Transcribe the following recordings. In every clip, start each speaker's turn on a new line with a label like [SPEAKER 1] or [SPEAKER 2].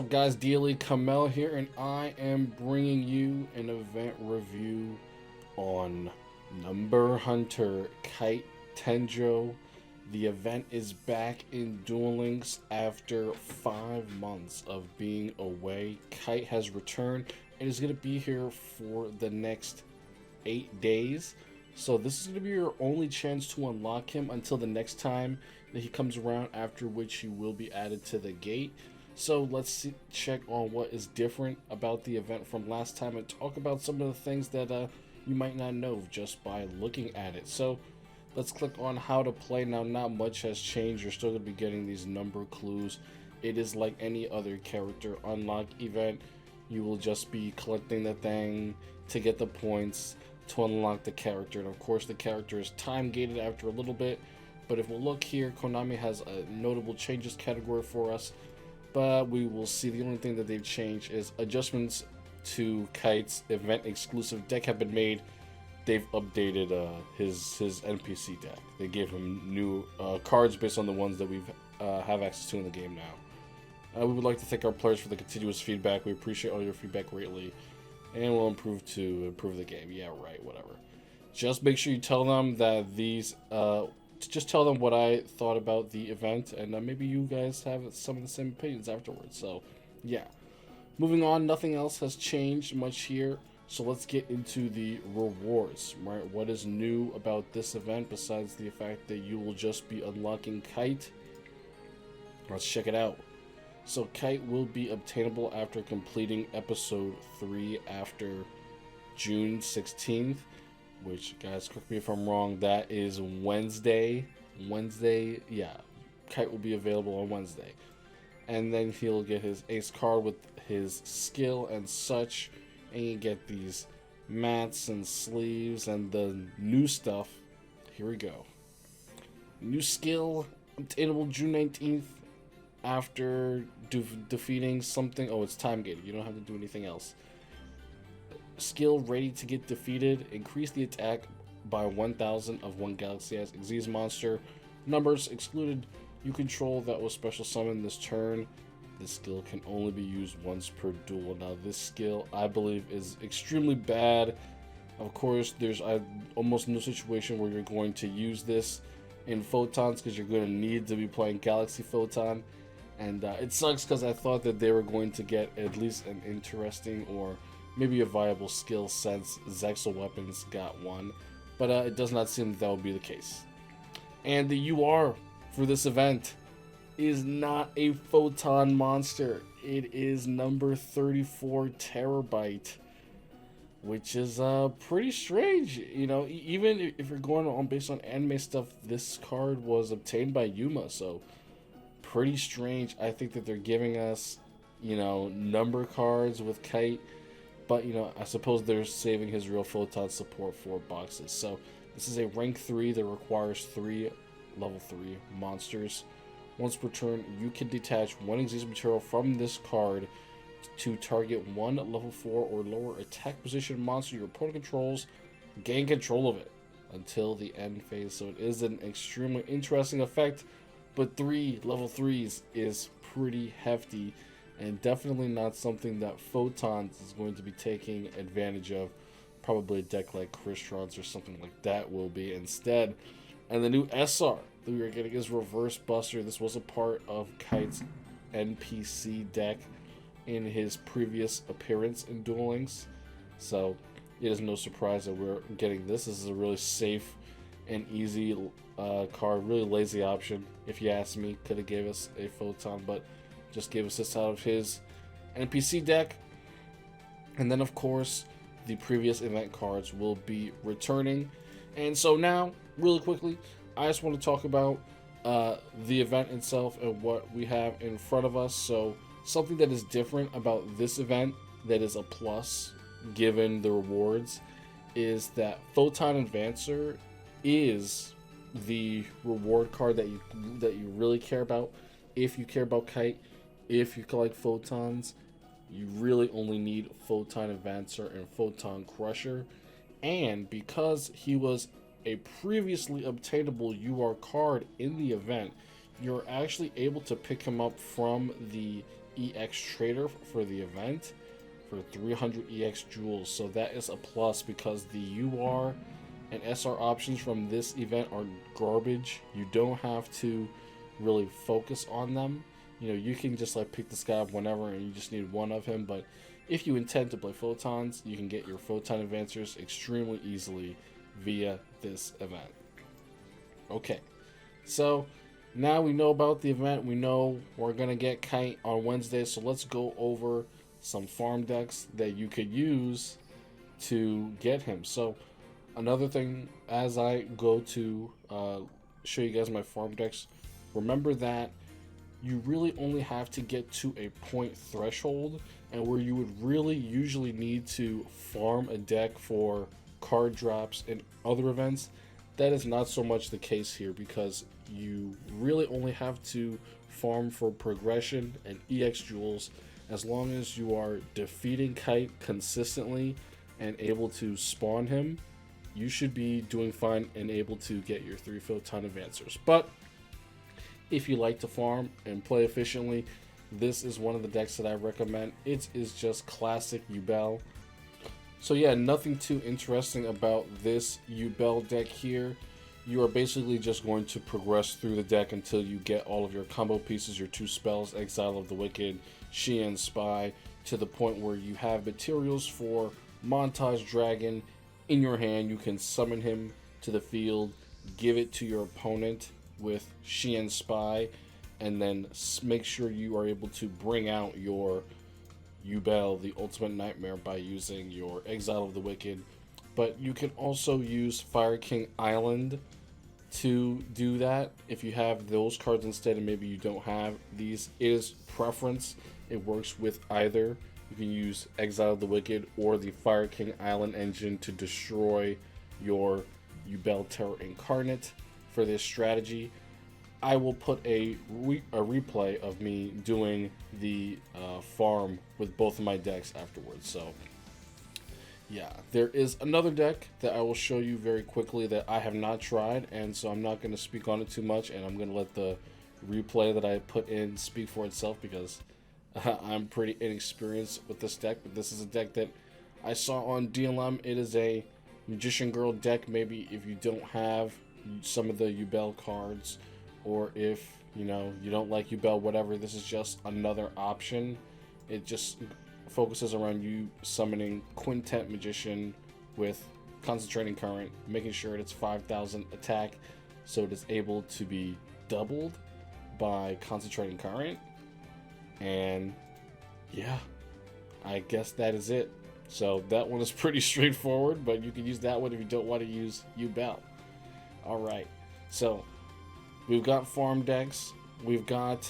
[SPEAKER 1] What's up, guys? Daily Kamel here, and I am bringing you an event review on Number Hunter Kite Tenjo. The event is back in Duel Links after 5 months of being away. Kite has returned and is going to be here for the next 8 days. So this is going to be your only chance to unlock him until the next time that he comes around, after which he will be added to the gate. So let's check on what is different about the event from last time and talk about some of the things that you might not know just by looking at it. So let's click on how to play. Now, not much has changed. You're still going to be getting these number clues. It is like any other character unlock event. You will just be collecting the thing to get the points to unlock the character. And of course, the character is time gated after a little bit. But if we look here, Konami has a notable changes category for us. But we will see the only thing that they've changed is adjustments to Kite's event exclusive deck have been made. They've updated his NPC deck. They gave him new cards based on the ones that we've have access to in the game now. We would like to thank our players for the continuous feedback. We appreciate all your feedback greatly, and we'll improve the game. Yeah, right, whatever. Just make sure you tell them that these just tell them what I thought about the event, and maybe you guys have some of the same opinions afterwards. So yeah, moving on, nothing else has changed much here, so let's get into the rewards. Right, what is new about this event besides the fact that you will just be unlocking Kite? Let's check it out. So Kite will be obtainable after completing episode 3 after June 16th, which, guys, correct me if I'm wrong, that is Wednesday. Yeah, Kite will be available on Wednesday. And then he'll get his ace card with his skill and such, and you get these mats and sleeves and the new stuff. Here we go. New skill obtainable June 19th after defeating something. Oh, it's time gated. You don't have to do anything else. Skill ready to get defeated. Increase the attack by 1,000 of one Galaxy as Xyz monster. Numbers excluded you control that was special summoned this turn. This skill can only be used once per duel. Now, this skill, I believe, is extremely bad. Of course, there's almost no situation where you're going to use this in Photons, because you're going to need to be playing Galaxy Photon. And it sucks, because I thought that they were going to get at least an interesting or maybe a viable skill since Zexal Weapons got one, but it does not seem that will be the case. And the UR for this event is not a Photon monster. It is number 34 Terabyte, which is pretty strange. You know, even if you're going on based on anime stuff, this card was obtained by Yuma, so pretty strange. I think that they're giving us, you know, number cards with Kite. But, you know, I suppose they're saving his real Photon support for boxes. So this is a rank 3 that requires 3 level 3 monsters. Once per turn, you can detach one Xyz material from this card to target one level 4 or lower attack position monster your opponent controls. Gain control of it until the end phase. So it is an extremely interesting effect, but 3 level 3s is pretty hefty. And definitely not something that Photons is going to be taking advantage of. Probably a deck like Crystron's or something like that will be instead. And the new SR that we are getting is Reverse Buster. This was a part of Kite's NPC deck in his previous appearance in Duel Links. So it is no surprise that we're getting this. This is a really safe and easy card. Really lazy option, if you ask me. Could have gave us a Photon, but just gave us this out of his NPC deck. And then, of course, the previous event cards will be returning. And so now, really quickly, I just want to talk about the event itself and what we have in front of us. So something that is different about this event that is a plus given the rewards is that Photon Advancer is the reward card that you really care about. If you care about Kite, if you collect Photons, you really only need Photon Advancer and Photon Crusher. And because he was a previously obtainable UR card in the event, you're actually able to pick him up from the EX trader for the event for 300 EX jewels. So that is a plus because the UR and SR options from this event are garbage. You don't have to really focus on them. You know, you can just like pick this guy up whenever and you just need one of him. But if you intend to play Photons, you can get your Photon advancers extremely easily via this event. Okay, so now we know about the event. We know we're going to get Kite on Wednesday. So let's go over some farm decks that you could use to get him. So another thing, as I go to show you guys my farm decks, remember that you really only have to get to a point threshold, and where you would really usually need to farm a deck for card drops and other events, that is not so much the case here, because you really only have to farm for progression and EX jewels. As long as you are defeating Kite consistently and able to spawn him, you should be doing fine and able to get your 3 Photon advancers. But if you like to farm and play efficiently, this is one of the decks that I recommend. It is just classic Yubel. So yeah, nothing too interesting about this Yubel deck here. You are basically just going to progress through the deck until you get all of your combo pieces, your 2 spells, Exile of the Wicked, Xian Spy, to the point where you have materials for Montage Dragon in your hand. You can summon him to the field, give it to your opponent with Xian Spy, and then make sure you are able to bring out your Yubel, the Ultimate Nightmare, by using your Exile of the Wicked. But you can also use Fire King Island to do that if you have those cards instead, and maybe you don't have these. It is preference. It works with either. You can use Exile of the Wicked or the Fire King Island engine to destroy your Yubel Terror Incarnate for this strategy. I will put a replay of me doing the farm with both of my decks afterwards. So yeah, there is another deck that I will show you very quickly that I have not tried, and so I'm not going to speak on it too much, and I'm going to let the replay that I put in speak for itself, because I'm pretty inexperienced with this deck. But this is a deck that I saw on DLM. It is a Magician Girl deck. Maybe if you don't have some of the Yubel cards, or if you don't like Yubel, whatever, this is just another option. It just focuses around you summoning Quintet Magician with Concentrating Current, making sure it's 5,000 attack, so it is able to be doubled by Concentrating Current. And yeah, I guess that is it. So that one is pretty straightforward, but you can use that one if you don't want to use Yubel. Alright, so we've got farm decks, we've got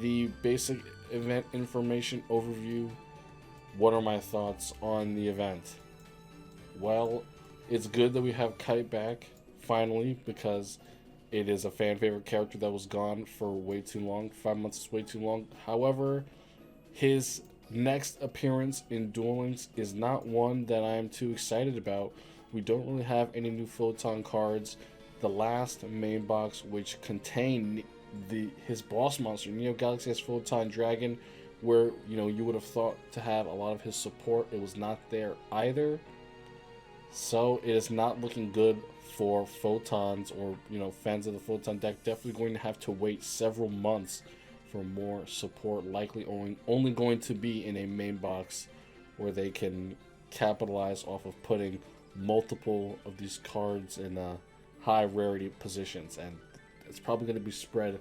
[SPEAKER 1] the basic event information overview. What are my thoughts on the event? Well, it's good that we have Kite back, finally, because it is a fan favorite character that was gone for way too long. 5 months is way too long. However, his next appearance in Duel Links is not one that I am too excited about. We don't really have any new Photon cards. The last main box, which contained his boss monster, Neo Galaxy S Photon Dragon, where you would have thought to have a lot of his support, it was not there either. So it is not looking good for Photons, or fans of the Photon deck. Definitely going to have to wait several months for more support, likely only going to be in a main box where they can capitalize off of putting multiple of these cards in high rarity positions, and it's probably going to be spread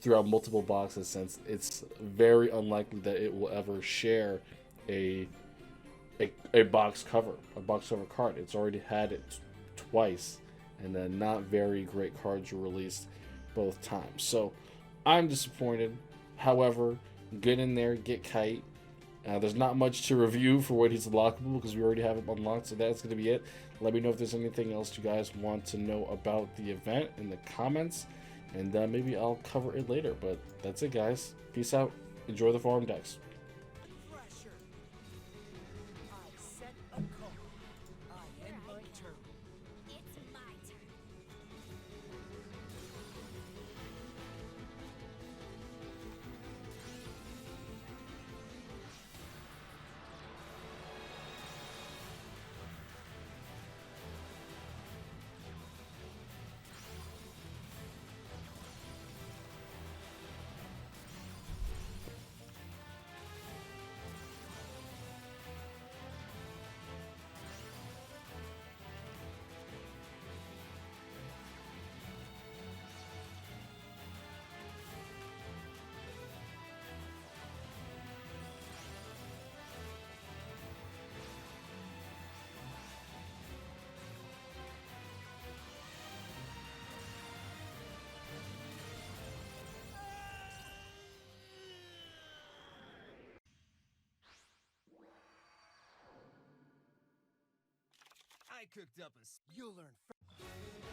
[SPEAKER 1] throughout multiple boxes, since it's very unlikely that it will ever share a box cover card. It's already had it twice, and then not very great cards were released both times. So I'm disappointed. However, get in there, get Kite. There's not much to review for when he's unlockable, because we already have him unlocked, so that's going to be it. Let me know if there's anything else you guys want to know about the event in the comments, and maybe I'll cover it later. But that's it, guys. Peace out. Enjoy the farm decks.
[SPEAKER 2] I cooked up a... You'll learn first.